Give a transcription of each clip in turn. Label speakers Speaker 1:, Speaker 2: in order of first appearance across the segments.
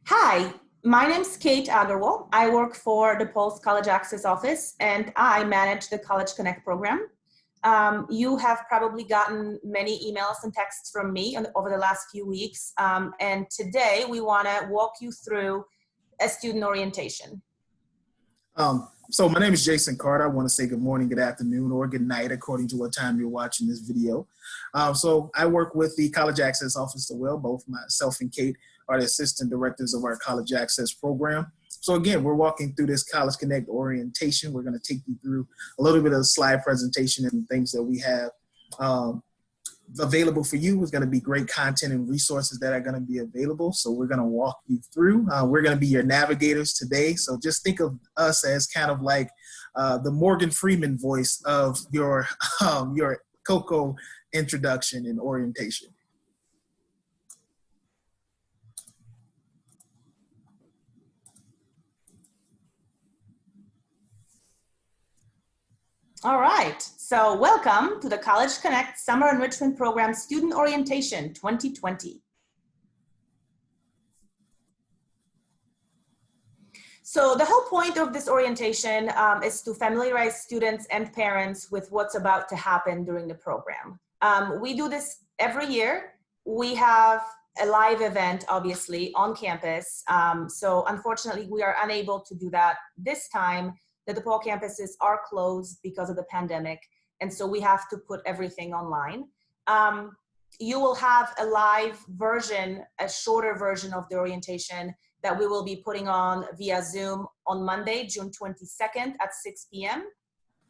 Speaker 1: Hi, my name's Kate Agarwal. I work for DePaul's College Access Office, and I manage the College Connect program. You have probably gotten many emails and texts from me over the last few weeks, and today we want to walk you through a student orientation.
Speaker 2: So my name is Jason Carter. I want to say good morning, good afternoon, or good night, according to what time you're watching this video. So I work with the College Access Office as well. Both myself and Kate are the assistant directors of our College Access program. So again, we're walking through this College Connect orientation. We're going to take you through a little bit of the slide presentation and things that we have available for you. Is going to be great content and resources that are going to be available. So we're going to walk you through. We're going to be your navigators today. So just think of us as kind of like the Morgan Freeman voice of your COCO introduction and orientation.
Speaker 1: All right, so welcome to the College Connect Summer Enrichment Program Student Orientation 2020. So the whole point of this orientation is to familiarize students and parents with what's about to happen during the program. We do this every year. We have a live event, obviously, on campus. So unfortunately, we are unable to do that this time. The DePaul campuses are closed because of the pandemic, and so we have to put everything online. You will have a live version, a shorter version of the orientation that we will be putting on via Zoom on Monday, June 22nd at 6 p.m.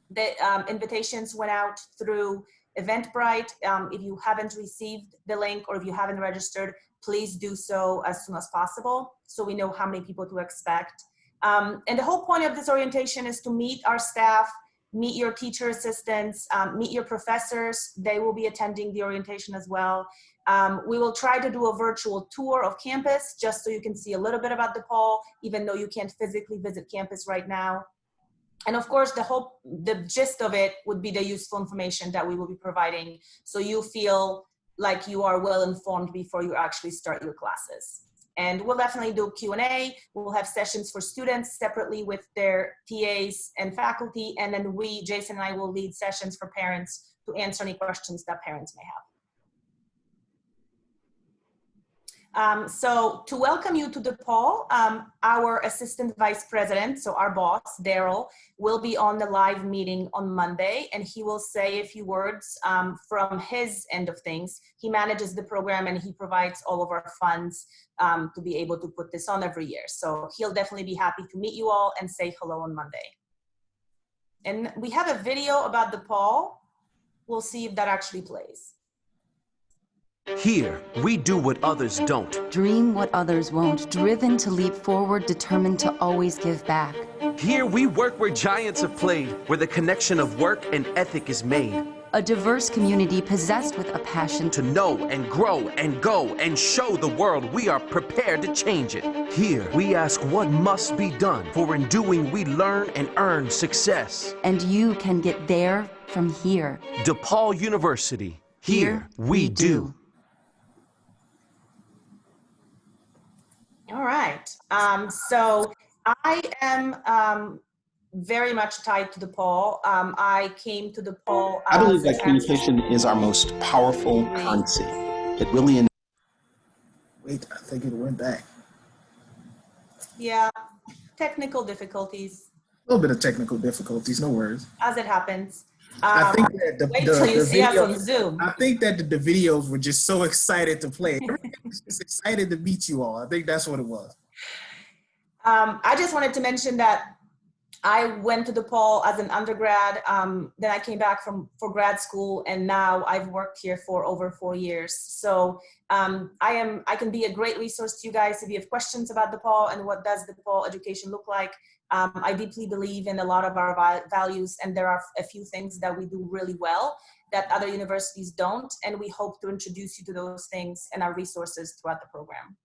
Speaker 1: The invitations went out through Eventbrite. If you haven't received the link or if you haven't registered, please do so as soon as possible so we know how many people to expect. And the whole point of this orientation is to meet our staff, meet your teacher assistants, meet your professors. They will be attending the orientation as well. We will try to do a virtual tour of campus just so you can see a little bit about DePaul, even though you can't physically visit campus right now. And of course, the gist of it would be the useful information that we will be providing so you feel like you are well informed before you actually start your classes. And we'll definitely do Q&A. We'll have sessions for students separately with their TAs and faculty. And then Jason and I will lead sessions for parents to answer any questions that parents may have. So to welcome you to DePaul, our assistant vice president, so our boss, Daryl, will be on the live meeting on Monday, and he will say a few words from his end of things. He manages the program and he provides all of our funds to be able to put this on every year. So he'll definitely be happy to meet you all and say hello on Monday. And we have a video about DePaul. We'll see if that actually plays.
Speaker 3: Here, we do what others don't.
Speaker 4: Dream what others won't. Driven to leap forward, determined to always give back.
Speaker 3: Here, we work where giants have played, where the connection of work and ethic is made.
Speaker 4: A diverse community possessed with a passion
Speaker 3: To know and grow and go and show the world we are prepared to change it. Here, we ask what must be done, for in doing we learn and earn success.
Speaker 4: And you can get there from here.
Speaker 3: DePaul University. Here, we do.
Speaker 1: All right. So I am very much tied to DePaul. I came to DePaul.
Speaker 5: I believe that communication is our most powerful currency. It really.
Speaker 2: Wait, I think it went back.
Speaker 1: Yeah, technical difficulties.
Speaker 2: A little bit of technical difficulties, no worries.
Speaker 1: As it happens.
Speaker 2: I think that
Speaker 1: wait till you see us on Zoom.
Speaker 2: I think that the videos were just so excited to play. Everybody was just excited to meet you all. I think that's what it was.
Speaker 1: I just wanted to mention that I went to DePaul as an undergrad. Then I came back for grad school, and now I've worked here for over 4 years. So I can be a great resource to you guys if you have questions about DePaul and what does DePaul education look like. I deeply believe in a lot of our values, and there are a few things that we do really well that other universities don't, and we hope to introduce you to those things and our resources throughout the program.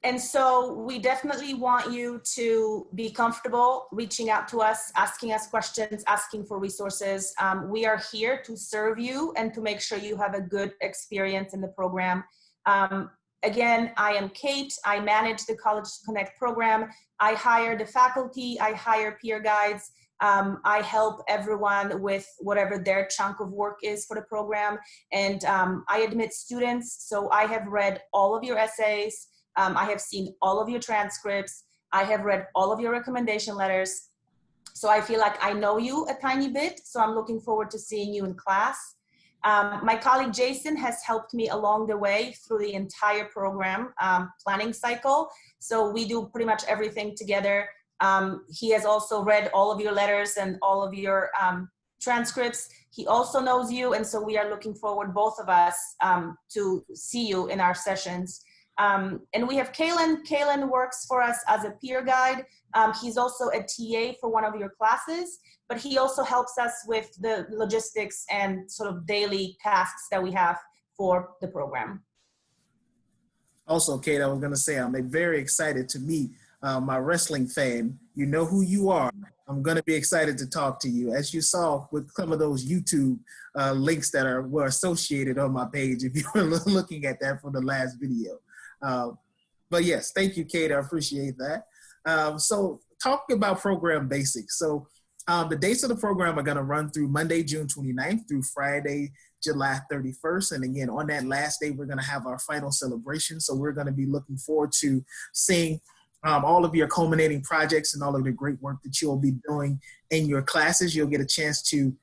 Speaker 1: And so we definitely want you to be comfortable reaching out to us, asking us questions, asking for resources. We are here to serve you and to make sure you have a good experience in the program. Again, I am Kate. I manage the College Connect program. I hire the faculty. I hire peer guides. I help everyone with whatever their chunk of work is for the program. And I admit students. So I have read all of your essays. I have seen all of your transcripts. I have read all of your recommendation letters. So I feel like I know you a tiny bit. So I'm looking forward to seeing you in class. My colleague Jason has helped me along the way through the entire program planning cycle. So we do pretty much everything together. He has also read all of your letters and all of your transcripts. He also knows you, and so we are looking forward, both of us, to see you in our sessions. And we have Kalen. Kalen works for us as a peer guide. He's also a TA for one of your classes, but he also helps us with the logistics and sort of daily tasks that we have for the program.
Speaker 2: Also, Kate, I was going to say, I'm very excited to meet my wrestling fan. You know who you are. I'm going to be excited to talk to you. As you saw with some of those YouTube links that were associated on my page, if you were looking at that from the last video. But yes, thank you, Kate. I appreciate that. So talking about program basics. So the dates of the program are going to run through Monday, June 29th through Friday, July 31st. And again, on that last day, we're going to have our final celebration. So we're going to be looking forward to seeing all of your culminating projects and all of the great work that you'll be doing in your classes. You'll get a chance to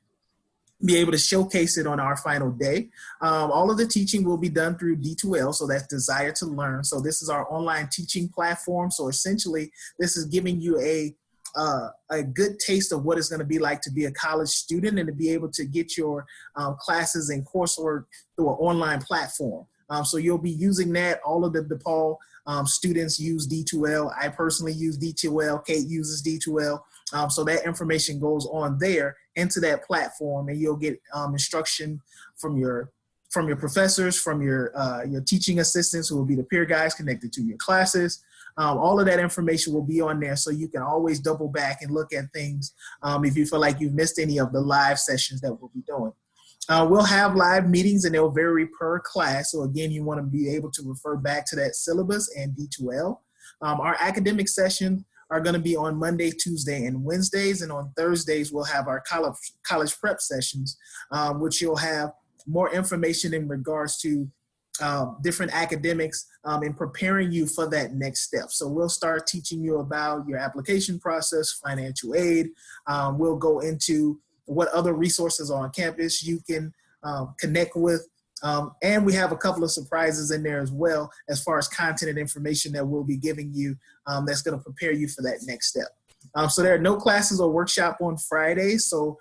Speaker 2: be able to showcase it on our final day. All of the teaching will be done through D2L, so that's Desire to Learn. So this is our online teaching platform. So essentially, this is giving you a good taste of what it's going to be like to be a college student and to be able to get your classes and coursework through an online platform. So you'll be using that. All of the DePaul students use D2L. I personally use D2L. Kate uses D2L. So that information goes on there into that platform, and you'll get instruction from your professors, from your teaching assistants, who will be the peer guides connected to your classes. All of that information will be on there, so you can always double back and look at things if you feel like you've missed any of the live sessions that we'll be doing. We'll have live meetings, and they'll vary per class. So again, you want to be able to refer back to that syllabus and D2L. Our academic sessions are going to be on Monday, Tuesday, and Wednesdays. And on Thursdays, we'll have our college prep sessions, which you'll have more information in regards to different academics in preparing you for that next step. So we'll start teaching you about your application process, financial aid. We'll go into what other resources are on campus you can connect with. And we have a couple of surprises in there as well, as far as content and information that we'll be giving you that's going to prepare you for that next step. So there are no classes or workshop on Fridays. So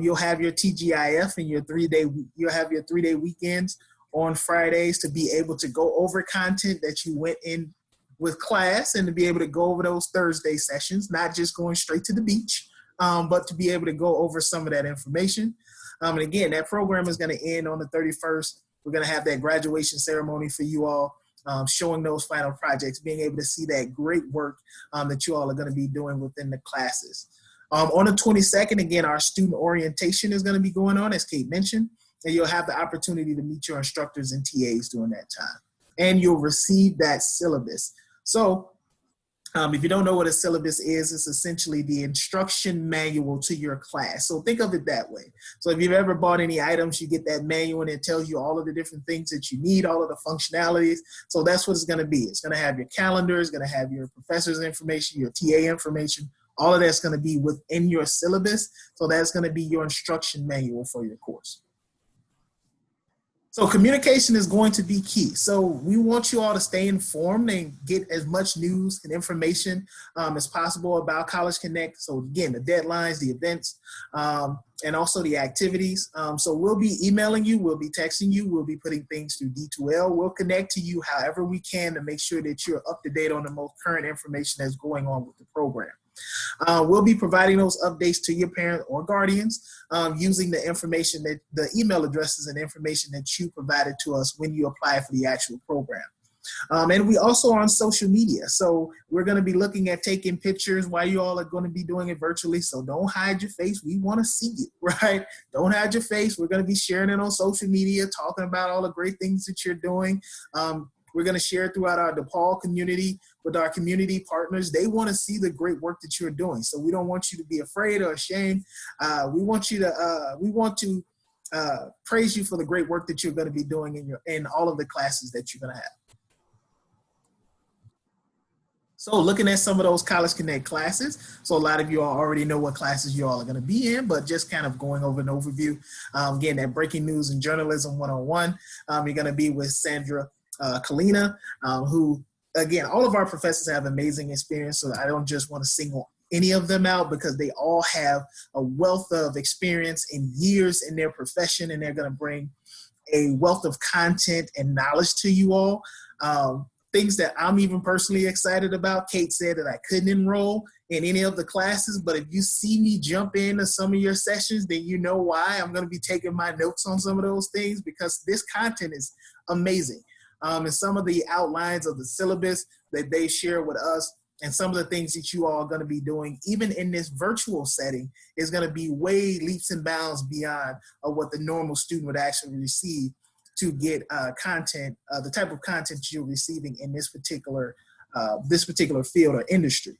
Speaker 2: you'll have your TGIF and you'll have your 3-day weekends on Fridays to be able to go over content that you went in with class, and to be able to go over those Thursday sessions, not just going straight to the beach, but to be able to go over some of that information. And again, that program is going to end on the 31st. We're going to have that graduation ceremony for you all, showing those final projects, being able to see that great work that you all are going to be doing within the classes. On the 22nd, again, our student orientation is going to be going on, as Kate mentioned, and you'll have the opportunity to meet your instructors and TAs during that time. And you'll receive that syllabus. So if you don't know what a syllabus is, it's essentially the instruction manual to your class. So think of it that way. So if you've ever bought any items, you get that manual and it tells you all of the different things that you need, all of the functionalities. So that's what it's going to be. It's going to have your calendar, it's going to have your professor's information, your TA information. All of that's going to be within your syllabus. So that's going to be your instruction manual for your course. So communication is going to be key. So we want you all to stay informed and get as much news and information as possible about College Connect. So again, the deadlines, the events, and also the activities. So we'll be emailing you, we'll be texting you, we'll be putting things through D2L. We'll connect to you however we can to make sure that you're up to date on the most current information that's going on with the program. We'll be providing those updates to your parent or guardians using the information that the email addresses and information that you provided to us when you apply for the actual program. And we also are on social media. So we're going to be looking at taking pictures while you all are going to be doing it virtually. So don't hide your face. We want to see you, right? Don't hide your face. We're going to be sharing it on social media, talking about all the great things that you're doing. We're going to share it throughout our DePaul community with our community partners. They want to see the great work that you're doing. So we don't want you to be afraid or ashamed. We want to praise you for the great work that you're going to be doing in all of the classes that you're going to have. So looking at some of those College Connect classes, so a lot of you all already know what classes you all are going to be in, but just kind of going over an overview. Again, that Breaking News and Journalism 101, you're going to be with Sandra Kalina, who, again, all of our professors have amazing experience, so I don't just want to single any of them out because they all have a wealth of experience and years in their profession, and they're going to bring a wealth of content and knowledge to you all. Things that I'm even personally excited about. Kate said that I couldn't enroll in any of the classes, but if you see me jump into some of your sessions, then you know why. I'm going to be taking my notes on some of those things because this content is amazing. And some of the outlines of the syllabus that they share with us and some of the things that you all are going to be doing, even in this virtual setting, is going to be way leaps and bounds beyond what the normal student would actually receive to get content, the type of content you're receiving in this particular field or industry.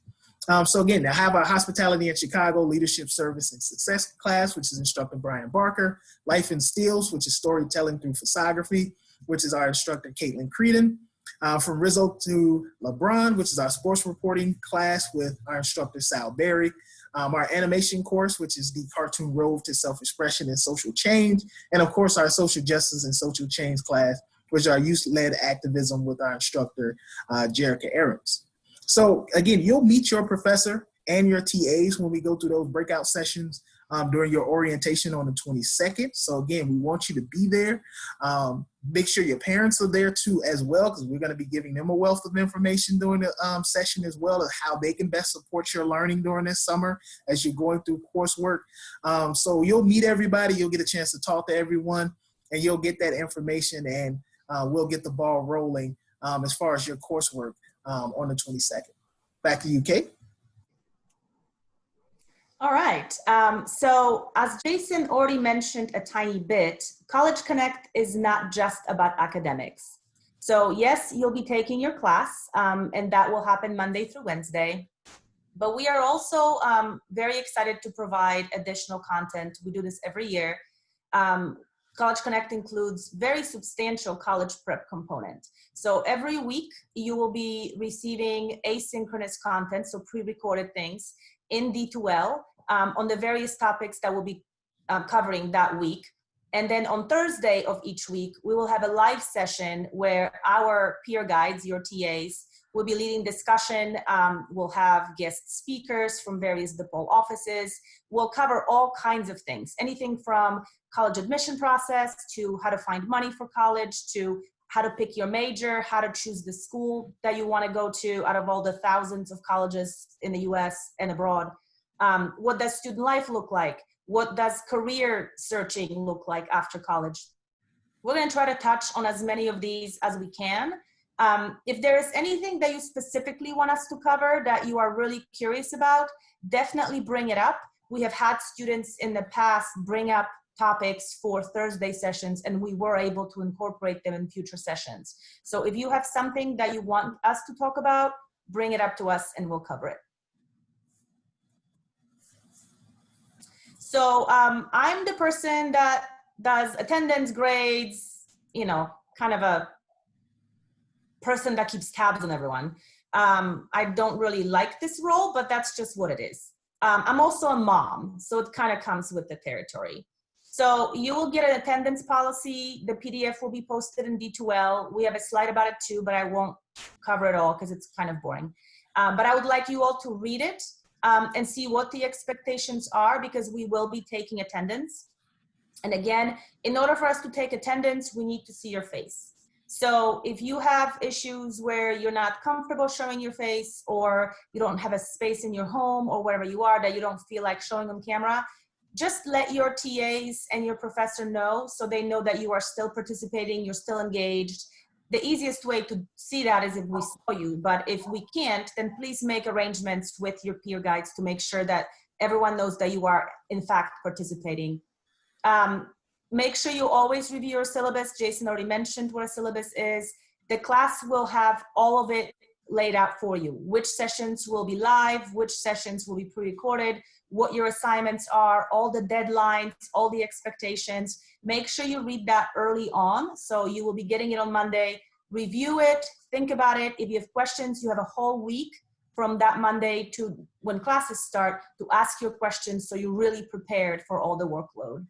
Speaker 2: So again, I have our Hospitality in Chicago Leadership Service and Success class, which is instructor Brian Barker, Life in Stills, which is storytelling through photography, which is our instructor Caitlin Creedon. From Rizzo to LeBron, which is our sports reporting class with our instructor Sal Berry. Our animation course, which is the Cartoon Road to Self-Expression and Social Change. And of course, our Social Justice and Social Change class, which is our youth-led activism with our instructor, Jerica Aarons. So again, you'll meet your professor and your TAs when we go through those breakout sessions during your orientation on the 22nd. So again, we want you to be there. Make sure your parents are there too as well, because we're going to be giving them a wealth of information during the session as well as how they can best support your learning during this summer as you're going through coursework. So you'll meet everybody, you'll get a chance to talk to everyone, and you'll get that information, and we'll get the ball rolling as far as your coursework on the 22nd. Back to you, Kate.
Speaker 1: All right. So as Jason already mentioned a tiny bit, College Connect is not just about academics. So yes, you'll be taking your class, and that will happen Monday through Wednesday. But we are also very excited to provide additional content. We do this every year. College Connect includes very substantial college prep component. So every week you will be receiving asynchronous content, so pre-recorded things in D2L on the various topics that we'll be covering that week. And then on Thursday of each week, we will have a live session where our peer guides, your TAs, will be leading discussion. We'll have guest speakers from various DePaul offices. We'll cover all kinds of things, anything from college admission process to how to find money for college to how to pick your major, how to choose the school that you want to go to out of all the thousands of colleges in the US and abroad. What does student life look like? What does career searching look like after college? We're going to try to touch on as many of these as we can. If there is anything that you specifically want us to cover that you are really curious about, definitely bring it up. We have had students in the past bring up topics for Thursday sessions, and we were able to incorporate them in future sessions. So if you have something that you want us to talk about, bring it up to us and we'll cover it. So I'm the person that does attendance grades, you know, kind of a person that keeps tabs on everyone. I don't really like this role, but that's just what it is. I'm also a mom, so it kind of comes with the territory. So you will get an attendance policy. The PDF will be posted in D2L. We have a slide about it too, but I won't cover it all because it's kind of boring. But I would like you all to read it and see what the expectations are, because we will be taking attendance. And again, in order for us to take attendance, we need to see your face. So if you have issues where you're not comfortable showing your face, or you don't have a space in your home or wherever you are that you don't feel like showing on camera, just let your TAs and your professor know so they know that you are still participating, you're still engaged. the easiest way to see that is if we saw you, but if we can't, then please make arrangements with your peer guides to make sure that everyone knows that you are in fact participating. Make sure you always review your syllabus. Jason already mentioned what a syllabus is. The class will have all of it laid out for you. Which sessions will be live, which sessions will be pre-recorded, what your assignments are, all the deadlines, all the expectations. Make sure you read that early on. So you will be getting it on Monday. Review it, think about it. If you have questions, you have a whole week from that Monday to when classes start to ask your questions so you're really prepared for all the workload.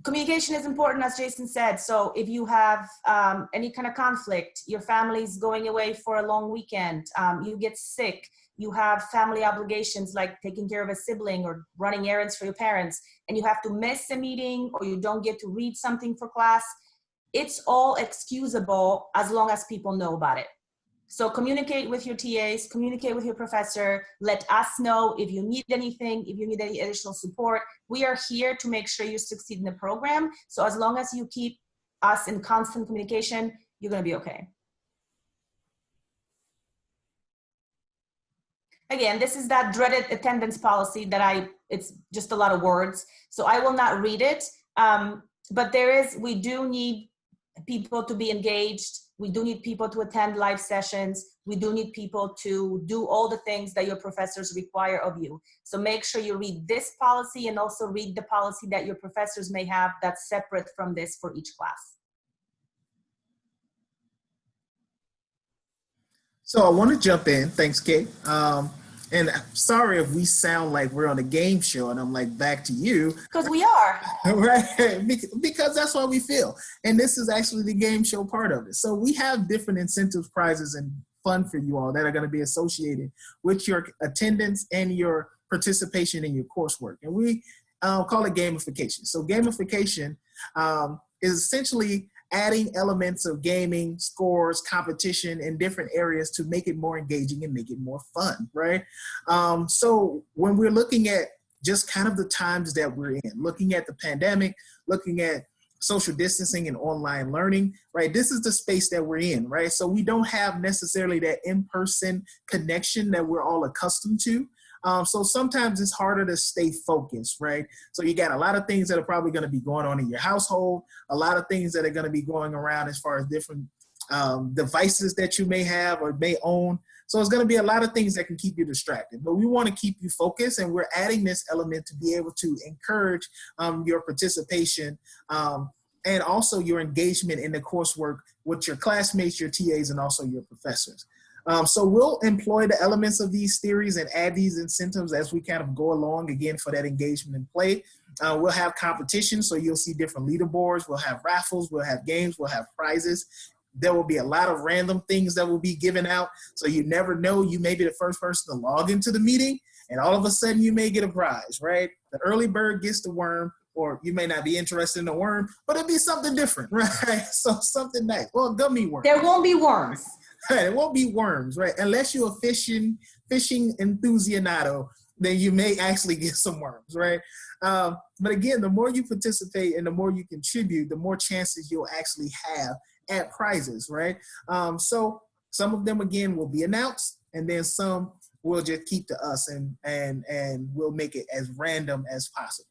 Speaker 1: Communication is important, as Jason said. So if you have any kind of conflict, your family's going away for a long weekend, you get sick, you have family obligations like taking care of a sibling or running errands for your parents, and you have to miss a meeting or you don't get to read something for class, it's all excusable as long as people know about it. So communicate with your TAs, communicate with your professor, let us know if you need anything, if you need any additional support. We are here to make sure you succeed in the program. So as long as you keep us in constant communication, you're gonna be okay. Again, this is that dreaded attendance policy that it's just a lot of words. So I will not read it, but we do need people to be engaged. We do need people to attend live sessions. We do need people to do all the things that your professors require of you. So make sure you read this policy and also read the policy that your professors may have that's separate from this for each class.
Speaker 2: So I want to jump in. Thanks, Kate. And sorry if we sound like we're on a game show and I'm like, back to you.
Speaker 1: Because we are.
Speaker 2: Right, because that's what we feel. And this is actually the game show part of it. So we have different incentives, prizes, and fun for you all that are going to be associated with your attendance and your participation in your coursework. And we call it gamification. So gamification is essentially adding elements of gaming, scores, competition in different areas to make it more engaging and make it more fun, right? So when we're looking at just kind of the times that we're in, looking at the pandemic, looking at social distancing and online learning, right? This is the space that we're in, right? So we don't have necessarily that in-person connection that we're all accustomed to. So sometimes it's harder to stay focused, right? So you got a lot of things that are probably going to be going on in your household, a lot of things that are going to be going around as far as different devices that you may have or may own. So it's going to be a lot of things that can keep you distracted, but we want to keep you focused, and we're adding this element to be able to encourage your participation and also your engagement in the coursework with your classmates, your TAs, and also your professors. So we'll employ the elements of these theories and add these incentives as we kind of go along, again, for that engagement and play. We'll have competition, so you'll see different leaderboards. We'll have raffles, we'll have games, we'll have prizes. There will be a lot of random things that will be given out, so you never know. You may be the first person to log into the meeting, and all of a sudden you may get a prize, right? The early bird gets the worm, or you may not be interested in the worm, but it'll be something different, right? So something nice. Well, gummy worms.
Speaker 1: There won't be worms.
Speaker 2: It won't be worms, right? Unless you're a fishing enthusiasto, then you may actually get some worms, right? But again, the more you participate and the more you contribute, the more chances you'll actually have at prizes, right? So some of them, again, will be announced, and then some will just keep to us, and we'll make it as random as possible.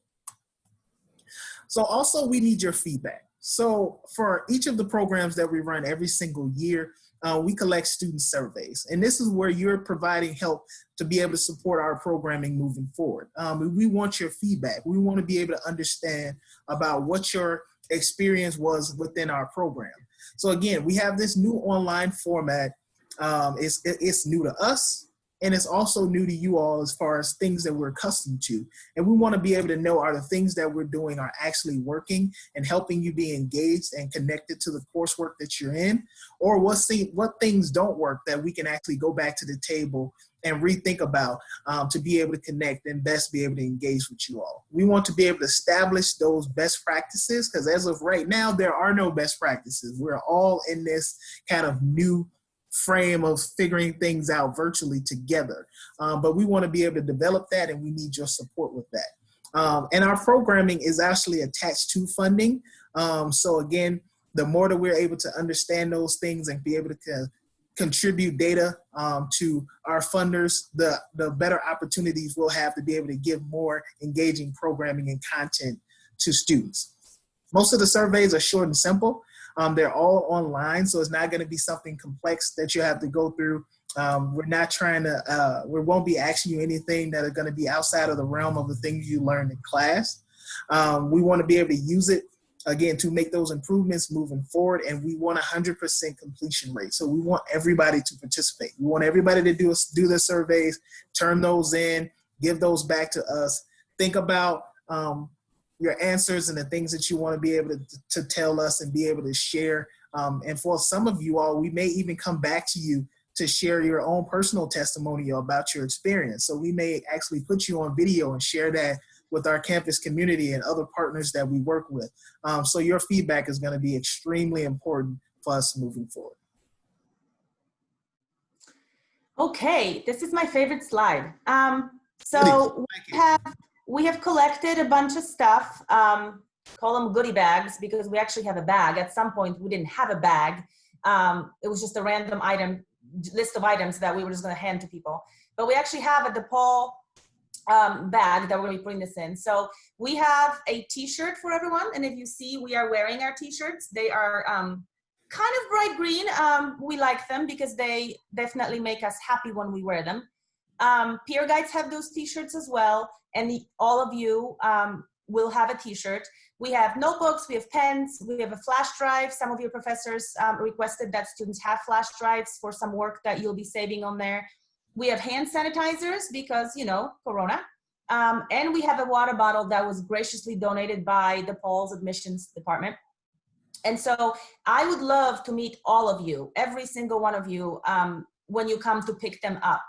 Speaker 2: So also, we need your feedback. So for each of the programs that we run every single year, we collect student surveys, and this is where you're providing help to be able to support our programming moving forward. We want your feedback. We want to be able to understand about what your experience was within our program. So again, we have this new online format. It's new to us, and it's also new to you all as far as things that we're accustomed to. And we want to be able to know, are the things that we're doing are actually working and helping you be engaged and connected to the coursework that you're in, or what things don't work that we can actually go back to the table and rethink about to be able to connect and best be able to engage with you all. We want to be able to establish those best practices, because as of right now, there are no best practices. We're all in this kind of new frame of figuring things out virtually together. But we want to be able to develop that, and we need your support with that. And our programming is actually attached to funding. So again, the more that we're able to understand those things and be able to contribute data to our funders, the better opportunities we'll have to be able to give more engaging programming and content to students. Most of the surveys are short and simple. They're all online, so it's not going to be something complex that you have to go through. We're not trying to, we won't be asking you anything that are going to be outside of the realm of the things you learned in class. We want to be able to use it, again, to make those improvements moving forward, and we want 100% completion rate. So we want everybody to participate. We want everybody to do the surveys, turn those in, give those back to us. Think about your answers and the things that you want to be able to tell us and be able to share. And for some of you all, we may even come back to you to share your own personal testimonial about your experience. So we may actually put you on video and share that with our campus community and other partners that we work with. So your feedback is going to be extremely important for us moving forward.
Speaker 1: Okay, this is my favorite slide. So we have collected a bunch of stuff, call them goodie bags, because we actually have a bag. At some point, we didn't have a bag. It was just a random list of items that we were just going to hand to people. But we actually have a DePaul bag that we're going to be putting this in. So we have a t-shirt for everyone. And if you see, we are wearing our t-shirts. They are kind of bright green. We like them because they definitely make us happy when we wear them. Peer guides have those t-shirts as well. And all of you will have a t-shirt. We have notebooks, we have pens, we have a flash drive. Some of your professors requested that students have flash drives for some work that you'll be saving on there. We have hand sanitizers because, you know, Corona. And we have a water bottle that was graciously donated by DePaul's admissions department. And so I would love to meet all of you, every single one of you, when you come to pick them up.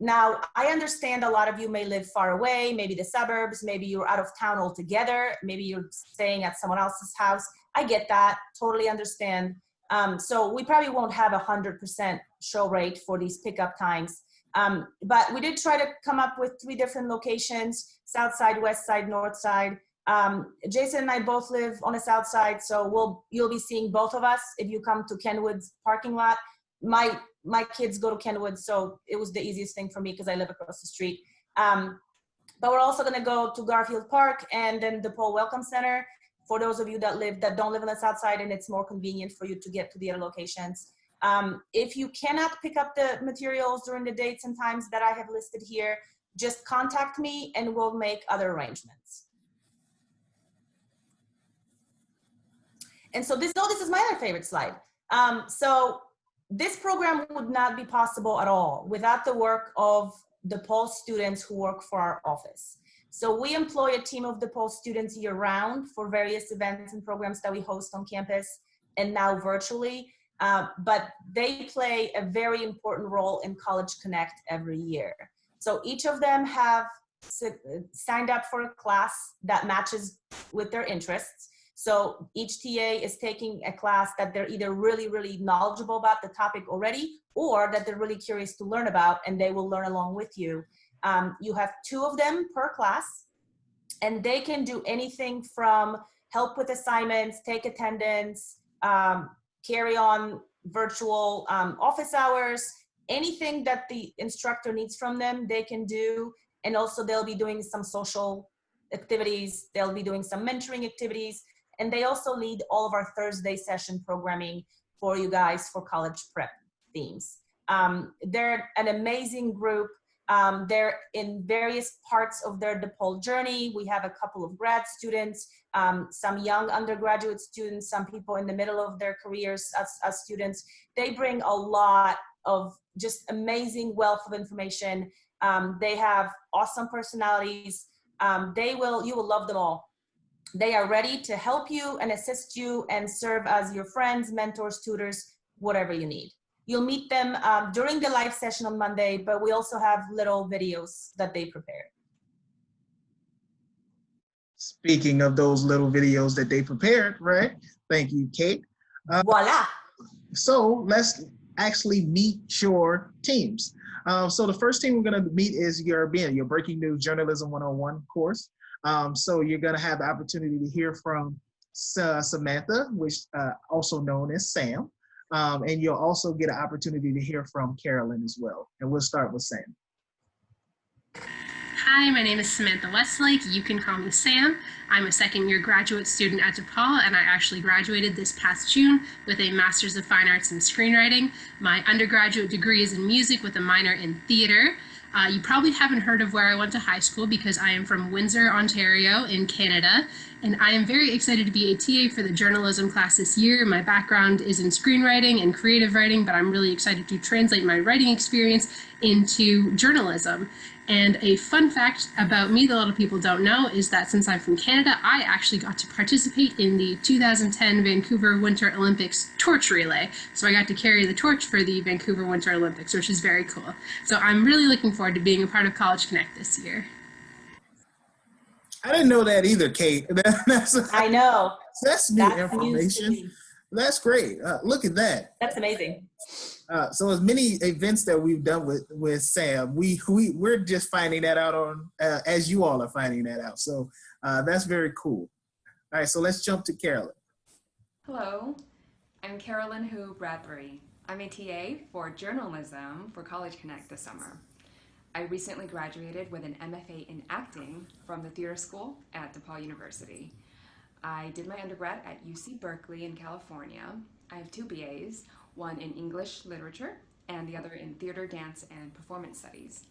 Speaker 1: Now, I understand a lot of you may live far away, maybe the suburbs, maybe you're out of town altogether, maybe you're staying at someone else's house. I get that, totally understand. So we probably won't have 100% show rate for these pickup times. But we did try to come up with 3 different locations: south side, west side, north side. Jason and I both live on the south side, so you'll be seeing both of us if you come to Kenwood's parking lot. My kids go to Kenwood, so it was the easiest thing for me because I live across the street. But we're also going to go to Garfield Park and then DePaul Welcome Center for those of you that don't live on the south side and it's more convenient for you to get to the other locations. If you cannot pick up the materials during the dates and times that I have listed here, just contact me and we'll make other arrangements. And so this is my other favorite slide. So this program would not be possible at all without the work of DePaul students who work for our office. So we employ a team of DePaul students year round for various events and programs that we host on campus and now virtually. But they play a very important role in College Connect every year. So each of them have signed up for a class that matches with their interests. So each TA is taking a class that they're either really, really knowledgeable about the topic already, or that they're really curious to learn about, and they will learn along with you. You have 2 of them per class, and they can do anything from help with assignments, take attendance, carry on virtual office hours, anything that the instructor needs from them, they can do. And also they'll be doing some social activities, they'll be doing some mentoring activities, and they also lead all of our Thursday session programming for you guys for college prep themes. They're an amazing group. They're in various parts of their DePaul journey. We have a couple of grad students, some young undergraduate students, some people in the middle of their careers as students. They bring a lot of just amazing wealth of information. They have awesome personalities. You will love them all. They are ready to help you and assist you and serve as your friends, mentors, tutors, whatever you need. You'll meet them during the live session on Monday, but we also have little videos that they prepared.
Speaker 2: Speaking of those little videos that they prepared, right? Thank you, Kate.
Speaker 1: Voila.
Speaker 2: So let's actually meet your teams. So the first team we're going to meet is your Breaking News Journalism 101 course. So you're going to have the opportunity to hear from Samantha, which also known as Sam. And you'll also get an opportunity to hear from Carolyn as well. And we'll start with Sam.
Speaker 6: Hi, my name is Samantha Westlake. You can call me Sam. I'm a second-year graduate student at DePaul, and I actually graduated this past June with a Master's of Fine Arts in Screenwriting. My undergraduate degree is in music with a minor in theater. You probably haven't heard of where I went to high school because I am from Windsor, Ontario in Canada, and I am very excited to be a TA for the journalism class this year. My background is in screenwriting and creative writing, but I'm really excited to translate my writing experience into journalism. And a fun fact about me that a lot of people don't know is that since I'm from Canada, I actually got to participate in the 2010 Vancouver Winter Olympics torch relay. So I got to carry the torch for the Vancouver Winter Olympics, which is very cool. So I'm really looking forward to being a part of College Connect this year.
Speaker 2: I didn't know that either, Kate.
Speaker 1: I know.
Speaker 2: That's new
Speaker 1: That's news to
Speaker 2: information.
Speaker 1: me.
Speaker 2: That's great. Look at that.
Speaker 1: That's amazing.
Speaker 2: So as many events that we've done with Sam, we're just finding that out on as you all are finding that out. So that's very cool. All right, so let's jump to Carolyn.
Speaker 7: Hello, I'm Carolyn Hu Bradbury. I'm a TA for journalism for College Connect this summer. I recently graduated with an MFA in acting from the theater school at DePaul University. I did my undergrad at UC Berkeley in California. I have 2 BAs, one in English literature and the other in theater, dance, and performance studies.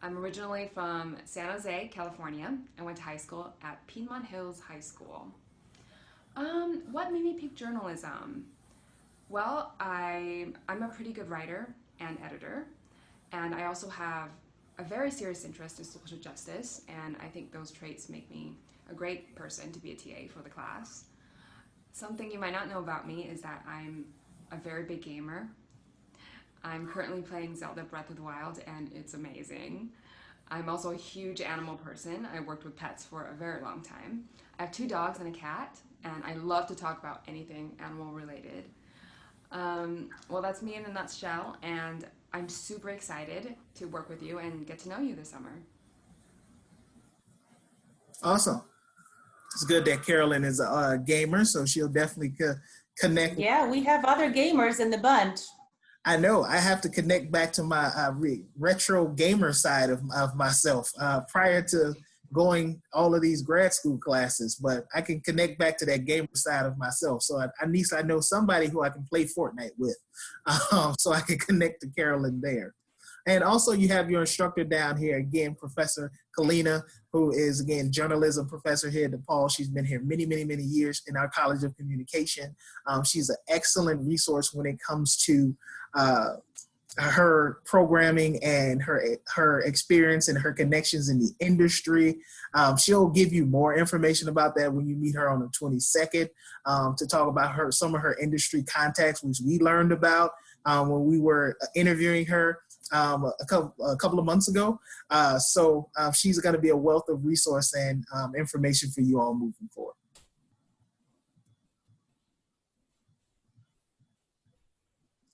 Speaker 7: I'm originally from San Jose, California. I went to high school at Piedmont Hills High School. What made me pick journalism? Well, I'm a pretty good writer and editor, and I also have a very serious interest in social justice, and I think those traits make me a great person to be a TA for the class. Something you might not know about me is that I'm a very big gamer. I'm currently playing Zelda Breath of the Wild, and it's amazing. I'm also a huge animal person. I worked with pets for a very long time. I have 2 dogs and a cat, and I love to talk about anything animal related. Well, that's me in a nutshell, and I'm super excited to work with you and get to know you this summer.
Speaker 2: Awesome. It's good that Carolyn is a gamer, so she'll definitely connect.
Speaker 1: Yeah, we have other gamers in the bunch.
Speaker 2: I know. I have to connect back to my retro gamer side of myself prior to going all of these grad school classes, but I can connect back to that gamer side of myself. So at least I know somebody who I can play Fortnite with, so I can connect to Carolyn there. And also you have your instructor down here again, Professor Kalina, who is again journalism professor here at DePaul. She's been here many, many, many years in our College of Communication. She's an excellent resource when it comes to her programming and her experience and her connections in the industry. She'll give you more information about that when you meet her on the 22nd to talk about some of her industry contacts, which we learned about when we were interviewing her a couple of months ago. So she's going to be a wealth of resource and information for you all moving forward.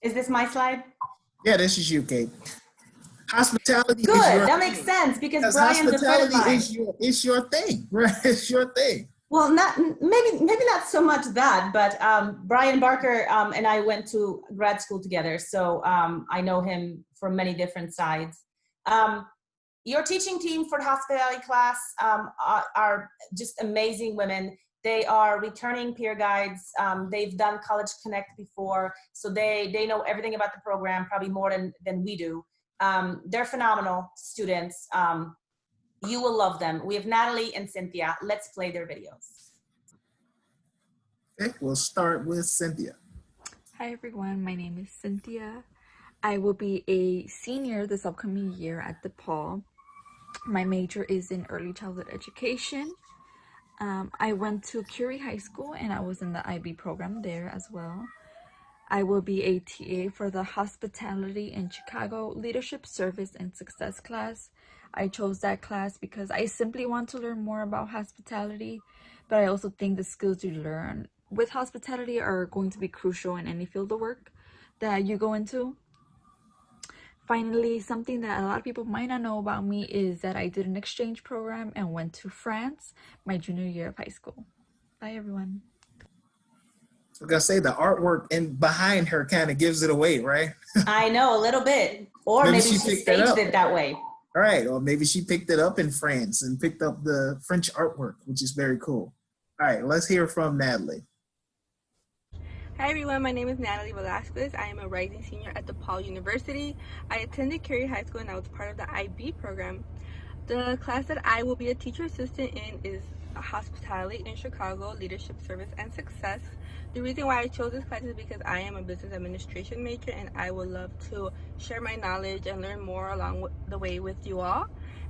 Speaker 1: Is this my slide?
Speaker 2: Yeah, this is you, Kate. Hospitality.
Speaker 1: Good.
Speaker 2: Is your
Speaker 1: That makes sense because Brian's a friend of
Speaker 2: hospitality
Speaker 1: mine.
Speaker 2: is your thing, right? It's your thing.
Speaker 1: Well, maybe not so much that, but Brian Barker and I went to grad school together, so I know him from many different sides. Your teaching team for the hospitality class are just amazing women. They are returning peer guides. They've done College Connect before, so they know everything about the program, probably more than we do. They're phenomenal students. You will love them. We have Natalie and Cynthia. Let's play their videos.
Speaker 2: Okay, we'll start with Cynthia.
Speaker 8: Hi everyone, my name is Cynthia. I will be a senior this upcoming year at DePaul. My major is in early childhood education. I went to Curie High School and I was in the IB program there as well. I will be a TA for the Hospitality in Chicago Leadership Service and Success class. I chose that class because I simply want to learn more about hospitality, but I also think the skills you learn with hospitality are going to be crucial in any field of work that you go into. Finally, something that a lot of people might not know about me is that I did an exchange program and went to France my junior year of high school. Bye everyone.
Speaker 2: I was gonna say the artwork and behind her kind of gives it away, right?
Speaker 1: I know, a little bit. Or maybe she
Speaker 2: picked that
Speaker 1: staged
Speaker 2: up.
Speaker 1: it that way.
Speaker 2: All right, or maybe she picked it up in France and picked up the French artwork, which is very cool. All right, let's hear from Natalie.
Speaker 9: Hi everyone, my name is Natalie Velasquez. I am a rising senior at DePaul University. I attended Cary High School and I was part of the IB program. The class that I will be a teacher assistant in is Hospitality in Chicago, Leadership, Service, and Success. The reason why I chose this class is because I am a business administration major and I would love to share my knowledge and learn more along the way with you all.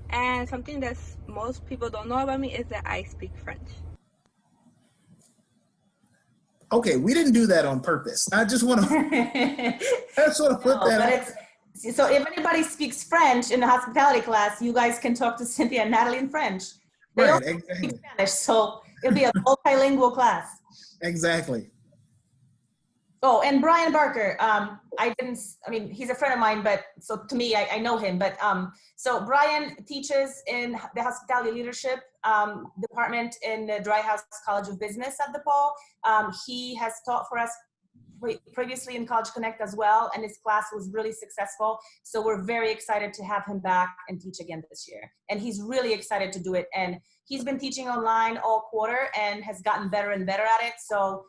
Speaker 9: And something that most people don't know about me is that I speak French.
Speaker 2: Okay, we didn't do that on purpose. I just want to put that.
Speaker 1: But so if anybody speaks French in the hospitality class, you guys can talk to Cynthia and Natalie in French. They
Speaker 2: Right,
Speaker 1: also
Speaker 2: exactly.
Speaker 1: speak Spanish, so it'll be a multilingual class.
Speaker 2: Exactly.
Speaker 1: Oh, and Brian Barker, he's a friend of mine, but so to me, I know him, but so Brian teaches in the hospitality leadership department in the Dry House College of Business at DePaul. He has taught for us previously in College Connect as well, and his class was really successful. So we're very excited to have him back and teach again this year. And he's really excited to do it. And he's been teaching online all quarter and has gotten better and better at it. So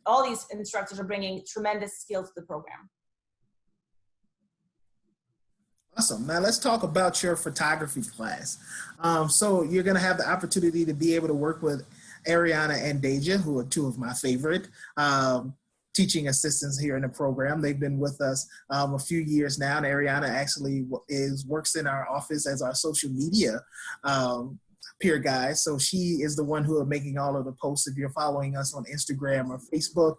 Speaker 1: all these instructors are bringing tremendous skills to the program.
Speaker 2: Awesome. Now let's talk about your photography class. So you're going to have the opportunity to be able to work with Ariana and Deja, who are two of my favorite teaching assistants here in the program. They've been with us a few years now, and Ariana actually works in our office as our social media peer guide. So she is the one who are making all of the posts. If you're following us on Instagram or Facebook,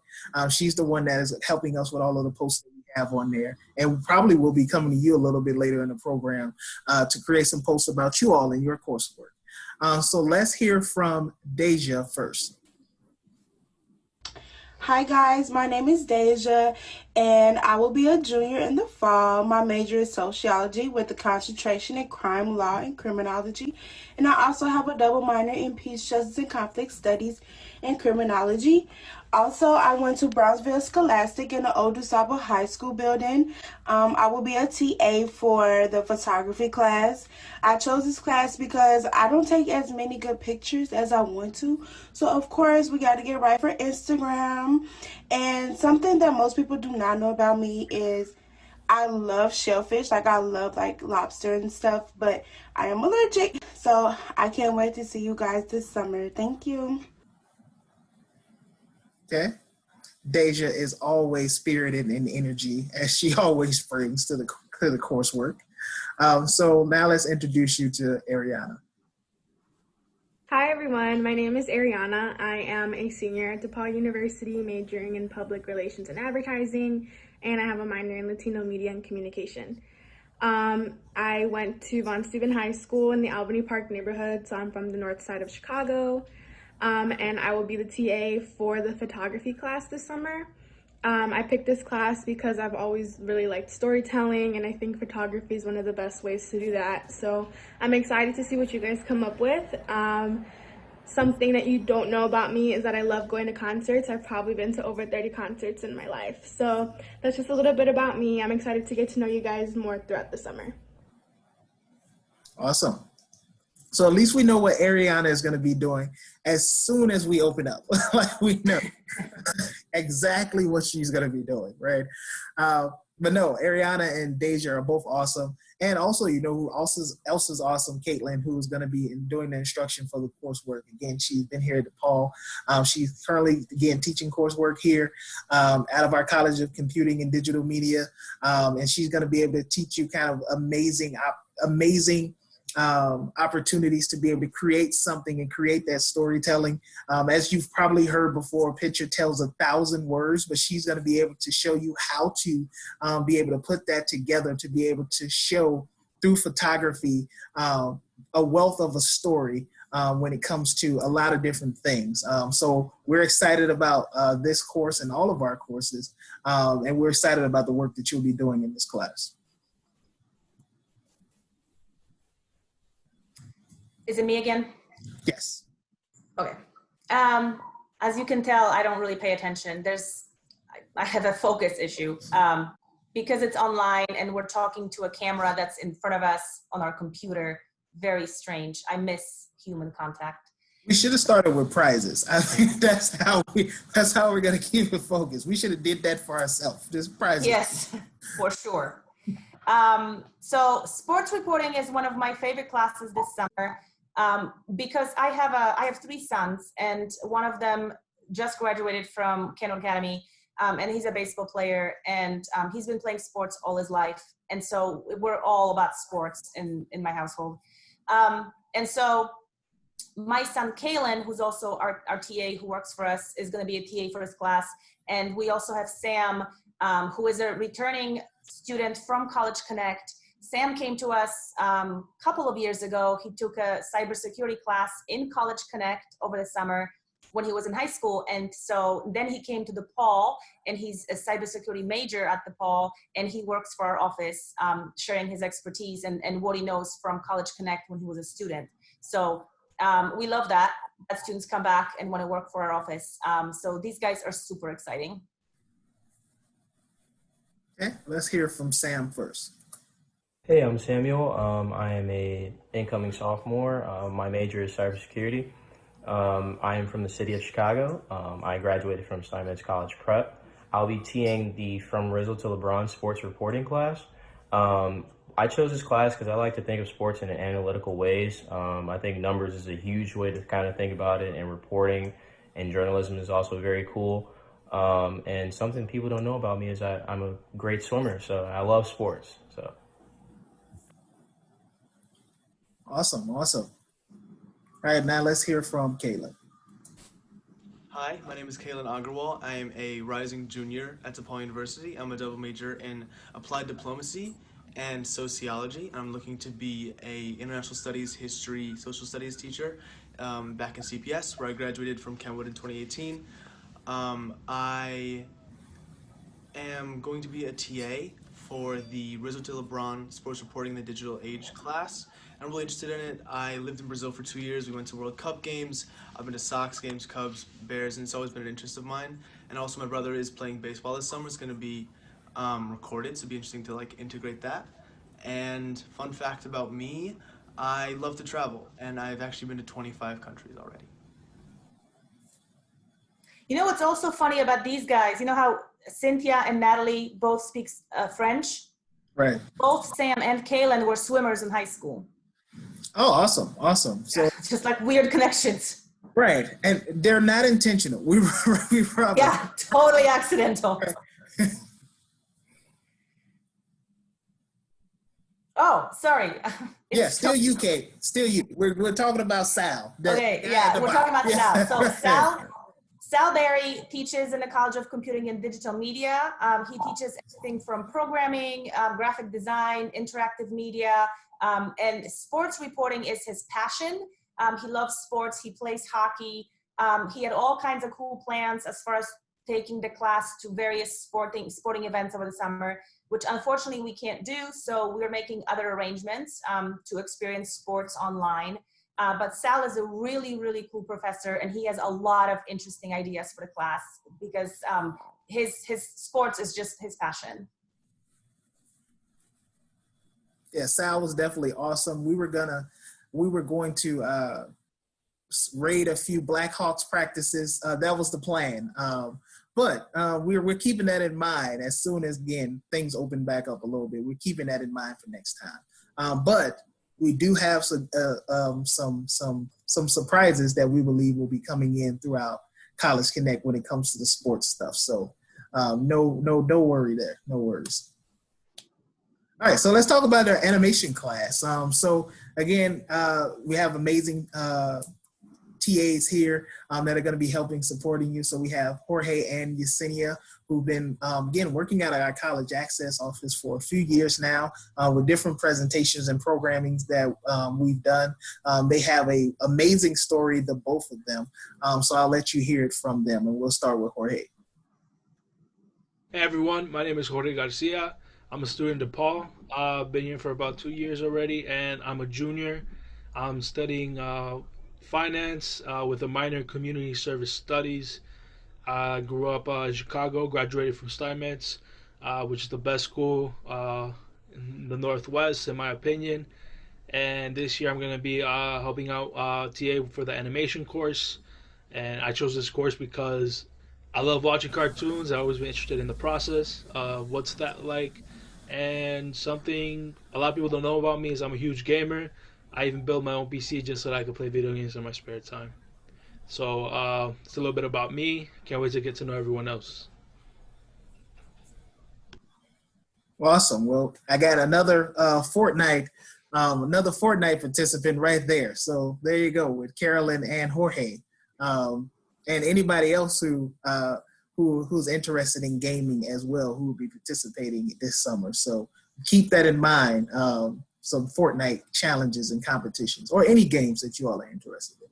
Speaker 2: she's the one that is helping us with all of the posts that we have on there. And probably will be coming to you a little bit later in the program to create some posts about you all in your coursework. So let's hear from Deja first.
Speaker 10: Hi guys, my name is Deja and I will be a junior in the fall. My major is sociology with a concentration in crime, law, and criminology. And I also have a double minor in peace, justice, and conflict studies and criminology. Also, I went to Brownsville Scholastic in the old DuSable High School building. I will be a TA for the photography class. I chose this class because I don't take as many good pictures as I want to. So, of course, we got to get right for Instagram. And something that most people do not know about me is I love shellfish. I love lobster and stuff, but I am allergic. So, I can't wait to see you guys this summer. Thank you.
Speaker 2: Okay. Deja is always spirited and energy, as she always brings to the coursework. So now let's introduce you to Ariana.
Speaker 11: Hi everyone, my name is Ariana. I am a senior at DePaul University majoring in public relations and advertising, and I have a minor in Latino media and communication. I went to Von Steuben High School in the Albany Park neighborhood, so I'm from the north side of Chicago. And I will be the TA for the photography class this summer. I picked this class because I've always really liked storytelling, and I think photography is one of the best ways to do that. So I'm excited to see what you guys come up with. Something that you don't know about me is that I love going to concerts. I've probably been to over 30 concerts in my life. So that's just a little bit about me. I'm excited to get to know you guys more throughout the summer.
Speaker 2: Awesome. So at least we know what Ariana is going to be doing as soon as we open up. Like we know exactly what she's going to be doing, right? But no, Ariana and Deja are both awesome. And also, you know who else is awesome? Caitlin, who's going to be doing the instruction for the coursework. Again, she's been here at DePaul. She's currently, again, teaching coursework here out of our College of Computing and Digital Media. And she's going to be able to teach you kind of amazing opportunities to be able to create something and create that storytelling. As you've probably heard before, a picture tells 1,000 words, but she's going to be able to show you how to be able to put that together, to be able to show through photography a wealth of a story when it comes to a lot of different things. So we're excited about this course and all of our courses, and we're excited about the work that you'll be doing in this class.
Speaker 1: Is it me again?
Speaker 2: Yes.
Speaker 1: Okay. As you can tell, I don't really pay attention. I have a focus issue because it's online and we're talking to a camera that's in front of us on our computer. Very strange. I miss human contact.
Speaker 2: We should have started with prizes. I think that's how we're gonna keep it focused. We should have did that for ourselves. Just prizes.
Speaker 1: Yes, for sure. So sports reporting is one of my favorite classes this summer because I have 3 sons, and one of them just graduated from Kendall Academy, and he's a baseball player, and he's been playing sports all his life, and so we're all about sports in my household. And so my son Kalen, who's also our TA who works for us, is going to be a TA for his class, and we also have Sam, who is a returning student from College Connect. Sam came to us a couple of years ago. He took a cybersecurity class in College Connect over the summer when he was in high school. And so then he came to DePaul, and he's a cybersecurity major at DePaul, and he works for our office, sharing his expertise and what he knows from College Connect when he was a student. So we love that students come back and want to work for our office. So these guys are super exciting.
Speaker 2: Okay, let's hear from Sam first.
Speaker 12: Hey, I'm Samuel. I am a incoming sophomore. My major is cybersecurity. I am from the city of Chicago. I graduated from Steinmetz College Prep. I'll be TAing the From Rizzo to LeBron sports reporting class. I chose this class because I like to think of sports in analytical ways. I think numbers is a huge way to kind of think about it, and reporting and journalism is also very cool. And something people don't know about me is I'm a great swimmer, so I love sports. So.
Speaker 2: Awesome. All right, now let's hear from Kayla.
Speaker 13: Hi, my name is Kaylan Agarwal. I am a rising junior at DePaul University. I'm a double major in applied diplomacy and sociology. I'm looking to be a international studies, history, social studies teacher back in CPS, where I graduated from Kenwood in 2018. I am going to be a TA for the Rizzo to LeBron Sports Reporting in the Digital Age class. I'm really interested in it. I lived in Brazil for 2 years. We went to World Cup games. I've been to Sox games, Cubs, Bears, and it's always been an interest of mine. And also my brother is playing baseball this summer. It's going to be recorded, so it'll be interesting to integrate that. And fun fact about me, I love to travel, and I've actually been to 25 countries already.
Speaker 1: You know what's also funny about these guys? You know how Cynthia and Natalie both speak French?
Speaker 2: Right.
Speaker 1: Both Sam and Kaylin were swimmers in high school.
Speaker 2: Oh, awesome. So
Speaker 1: just like weird connections.
Speaker 2: Right, and they're not intentional. We probably.
Speaker 1: Yeah, totally accidental. Oh, sorry.
Speaker 2: Yeah, still you, Kate. Still you. We're talking about Sal.
Speaker 1: Okay, yeah, we're talking about Sal. So Sal Berry teaches in the College of Computing and Digital Media. He teaches everything from programming, graphic design, interactive media, and sports reporting is his passion. He loves sports. He plays hockey. He had all kinds of cool plans as far as taking the class to various sporting events over the summer, which unfortunately we can't do. So we're making other arrangements to experience sports online. But Sal is a really, really cool professor, and he has a lot of interesting ideas for the class because his sports is just his passion.
Speaker 2: Yeah, Sal was definitely awesome. We were going to raid a few Blackhawks practices. That was the plan. But we're keeping that in mind as soon as, again, things open back up a little bit. We're keeping that in mind for next time. But we do have some surprises that we believe will be coming in throughout College Connect when it comes to the sports stuff. So no worry there. No worries. All right, so let's talk about our animation class. So again, we have amazing TAs here that are going to be helping supporting you. So we have Jorge and Yesenia, who've been, again, working out at our College Access office for a few years now with different presentations and programmings that we've done. They have an amazing story, the both of them. So I'll let you hear it from them, and we'll start with Jorge.
Speaker 14: Hey everyone, my name is Jorge Garcia. I'm a student at DePaul. I've been here for about 2 years already, and I'm a junior. I'm studying finance with a minor in community service studies. I grew up in Chicago, graduated from Steinmetz, which is the best school in the Northwest, in my opinion. And this year I'm going to be helping out TA for the animation course. And I chose this course because I love watching cartoons. I've always been interested in the process. What's that like? And something a lot of people don't know about me is I'm a huge gamer. I even built my own PC just so that I could play video games in my spare time. So it's a little bit about me. Can't wait to get to know everyone else.
Speaker 2: Awesome. Well, I got another Fortnite participant right there. So there you go with Carolyn and Jorge, and anybody else who's interested in gaming as well, who will be participating this summer. So keep that in mind. Some Fortnite challenges and competitions, or any games that you all are interested in.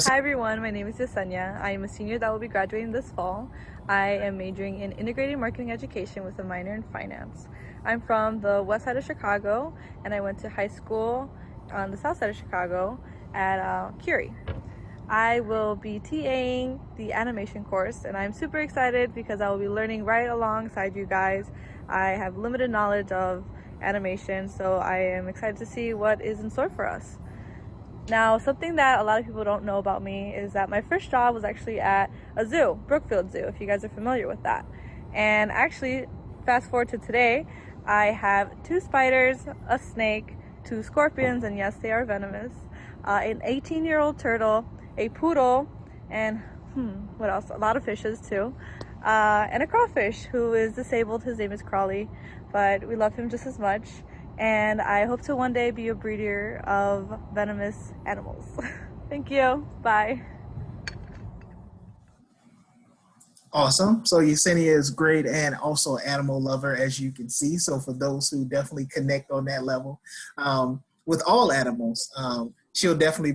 Speaker 15: Hi everyone, my name is Yesenia. I am a senior that will be graduating this fall. I am majoring in integrated marketing education with a minor in finance. I'm from the west side of Chicago, and I went to high school on the south side of Chicago at Curie. I will be TAing the animation course, and I'm super excited because I will be learning right alongside you guys. I have limited knowledge of animation, so I am excited to see what is in store for us. Now, something that a lot of people don't know about me is that my first job was actually at a zoo, Brookfield Zoo, if you guys are familiar with that. And actually, fast forward to today, I have 2 spiders, a snake, 2 scorpions, and yes, they are venomous, an 18-year-old turtle, a poodle, and what else? A lot of fishes too, and a crawfish who is disabled. His name is Crawley, but we love him just as much. And I hope to one day be a breeder of venomous animals. Thank you. Bye.
Speaker 2: Awesome. So Yesenia is great and also an animal lover, as you can see. So for those who definitely connect on that level, with all animals, she'll definitely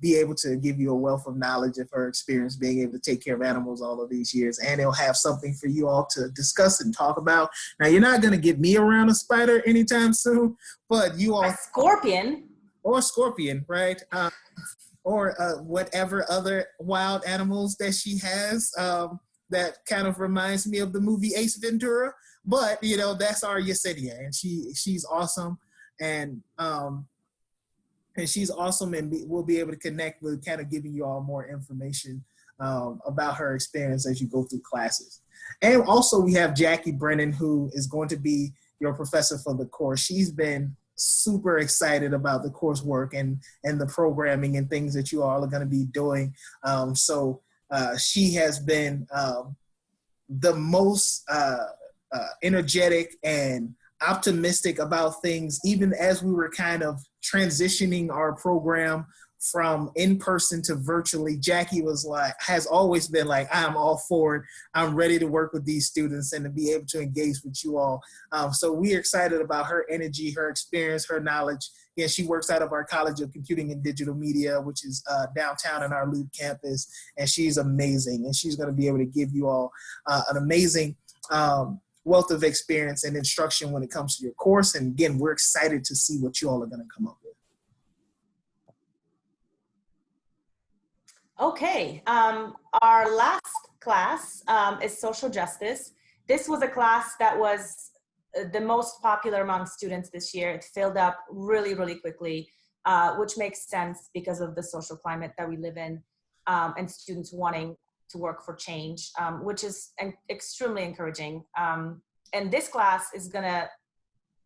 Speaker 2: be able to give you a wealth of knowledge of her experience being able to take care of animals all of these years, and it'll have something for you all to discuss and talk about. Now, you're not going to get me around a spider anytime soon, but you all
Speaker 1: a scorpion,
Speaker 2: right? Or whatever other wild animals that she has. That kind of reminds me of the movie Ace Ventura, but that's our Yesenia, and she's awesome, and she's awesome, and we'll be able to connect with kind of giving you all more information about her experience as you go through classes. And also we have Jackie Brennan, who is going to be your professor for the course. She's been super excited about the coursework and the programming and things that you all are going to be doing. So she has been the most energetic and optimistic about things, even as we were kind of transitioning our program from in-person to virtually. Jackie has always been like, I'm all for it. I'm ready to work with these students and to be able to engage with you all. So we're excited about her energy, her experience, her knowledge. Yeah, she works out of our College of Computing and Digital Media, which is downtown in our Loop campus, and she's amazing. And she's going to be able to give you all an amazing wealth of experience and instruction when it comes to your course. And again, we're excited to see what you all are going to come up with.
Speaker 1: Okay, our last class is social justice. This was a class that was the most popular among students this year. It filled up really, really quickly, which makes sense because of the social climate that we live in, and students wanting to work for change, which is extremely encouraging. And this class is gonna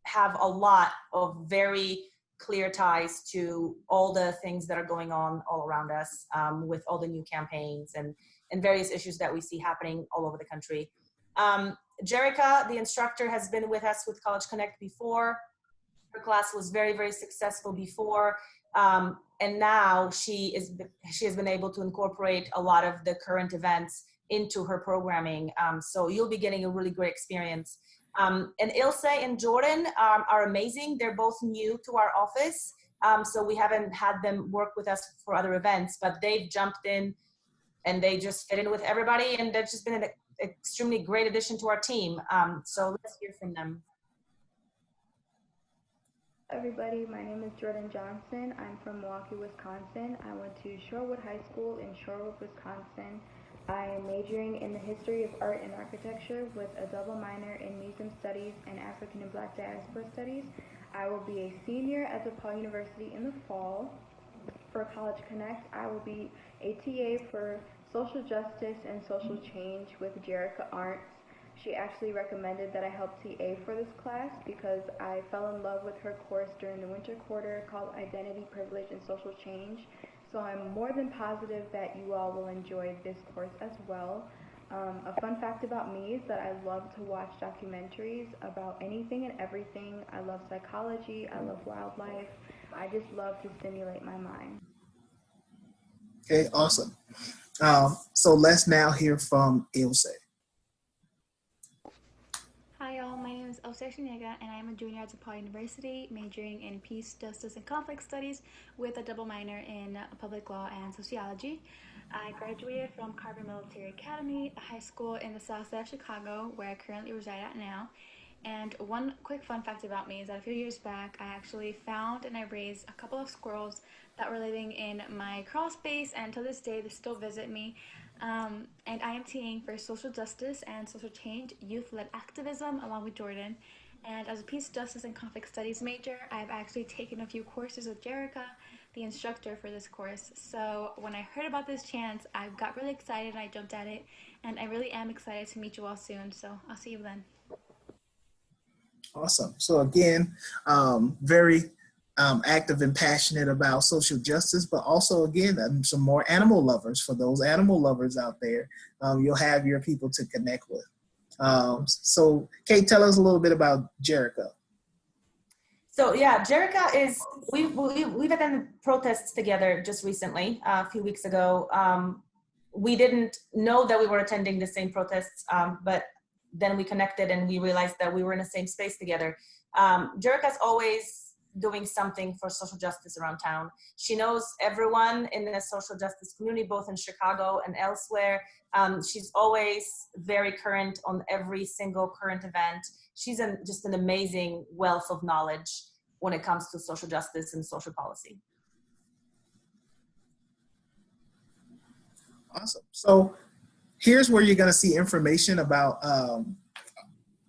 Speaker 1: have a lot of very clear ties to all the things that are going on all around us, with all the new campaigns and various issues that we see happening all over the country. Jerica, the instructor, has been with us with College Connect before. Her class was very, very successful before. And now she has been able to incorporate a lot of the current events into her programming. So you'll be getting a really great experience. And Ilse and Jordan are amazing. They're both new to our office. So we haven't had them work with us for other events, but they've jumped in and they just fit in with everybody. And they've just been an extremely great addition to our team. So let's hear from them.
Speaker 16: Everybody, my name is Jordan Johnson. I'm from Milwaukee, Wisconsin. I went to Shorewood High School in Shorewood, Wisconsin. I am majoring in the history of art and architecture with a double minor in museum studies and African and Black diaspora studies. I will be a senior at DePaul University in the fall. For College Connect, I will be a TA for social justice and social change with Jerica Arntz. She actually recommended that I help TA for this class because I fell in love with her course during the winter quarter called Identity, Privilege, and Social Change. So I'm more than positive that you all will enjoy this course as well. A fun fact about me is that I love to watch documentaries about anything and everything. I love psychology, I love wildlife. I just love to stimulate my mind.
Speaker 2: Okay, awesome. So let's now hear from Ilse.
Speaker 17: Hi y'all, my name is Elsa Shinega and I am a junior at DePaul University, majoring in Peace, Justice, and Conflict Studies with a double minor in Public Law and Sociology. I graduated from Carver Military Academy, a high school in the south side of Chicago, where I currently reside at now. And one quick fun fact about me is that a few years back, I actually found and I raised a couple of squirrels that were living in my crawl space, and to this day, they still visit me. And I am TAing for social justice and social change, youth-led activism, along with Jordan. And as a peace, justice, and conflict studies major, I've actually taken a few courses with Jerica, the instructor for this course. So when I heard about this chance, I got really excited and I jumped at it. And I really am excited to meet you all soon, so I'll see you then.
Speaker 2: Awesome. So again, very active and passionate about social justice, but also again, some more animal lovers. For those animal lovers out there, you'll have your people to connect with. So Kate, tell us a little bit about Jerica.
Speaker 1: So yeah, Jerica is, we've attended protests together just recently, a few weeks ago. We didn't know that we were attending the same protests, but then we connected and we realized that we were in the same space together. Jerica's always doing something for social justice around town. She knows everyone in the social justice community, both in Chicago and elsewhere. She's always very current on every single current event. She's just an amazing wealth of knowledge when it comes to social justice and social policy.
Speaker 2: Awesome. So here's where you're going to see information about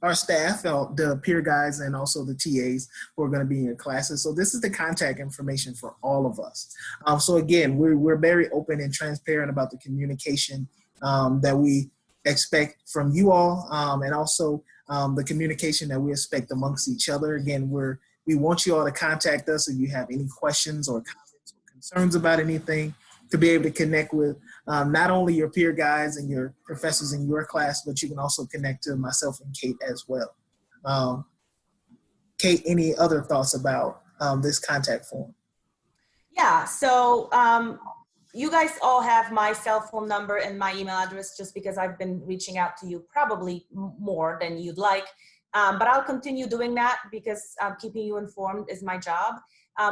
Speaker 2: our staff, the peer guides, and also the TAs who are going to be in your classes. So this is the contact information for all of us. So again, we're very open and transparent about the communication that we expect from you all, and also the communication that we expect amongst each other. Again, we want you all to contact us if you have any questions or comments or concerns about anything, to be able to connect with not only your peer guides and your professors in your class, but you can also connect to myself and Kate as well. Kate, any other thoughts about this contact form?
Speaker 1: Yeah, so you guys all have my cell phone number and my email address, just because I've been reaching out to you probably more than you'd like. But I'll continue doing that because keeping you informed is my job.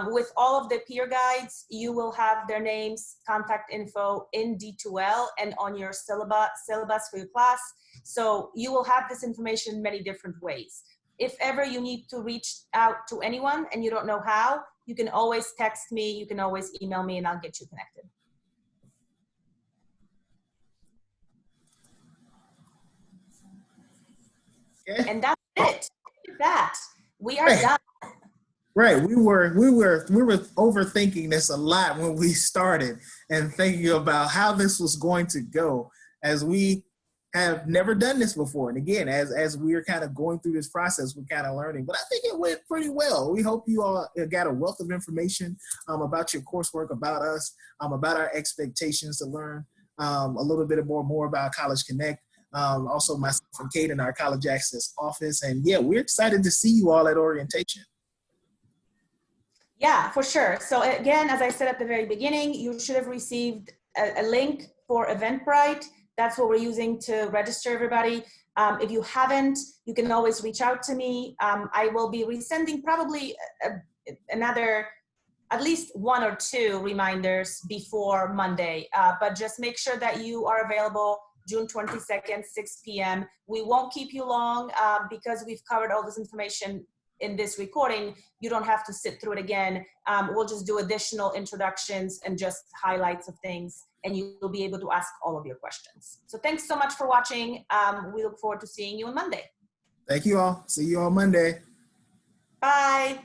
Speaker 1: With all of the peer guides, you will have their names, contact info in D2L and on your syllabus for your class. So you will have this information many different ways. If ever you need to reach out to anyone and you don't know how, you can always text me, you can always email me, and I'll get you connected. Okay. And that's it. That we are done.
Speaker 2: Right, we were overthinking this a lot when we started and thinking about how this was going to go, as we have never done this before. And again, as we're kind of going through this process, we're kind of learning. But I think it went pretty well. We hope you all got a wealth of information about your coursework, about us, about our expectations to learn a little bit more about College Connect. Also myself and Kate in our College Access office. And yeah, we're excited to see you all at orientation.
Speaker 1: Yeah, for sure. So again, as I said at the very beginning, you should have received a link for Eventbrite. That's what we're using to register everybody. If you haven't, you can always reach out to me. I will be resending probably another, at least 1 or 2 reminders before Monday. But just make sure that you are available June 22nd, 6 p.m. We won't keep you long because we've covered all this information in this recording, you don't have to sit through it again. We'll just do additional introductions and just highlights of things, and you'll be able to ask all of your questions. So thanks so much for watching. We look forward to seeing you on Monday.
Speaker 2: Thank you all. See you on Monday.
Speaker 1: Bye.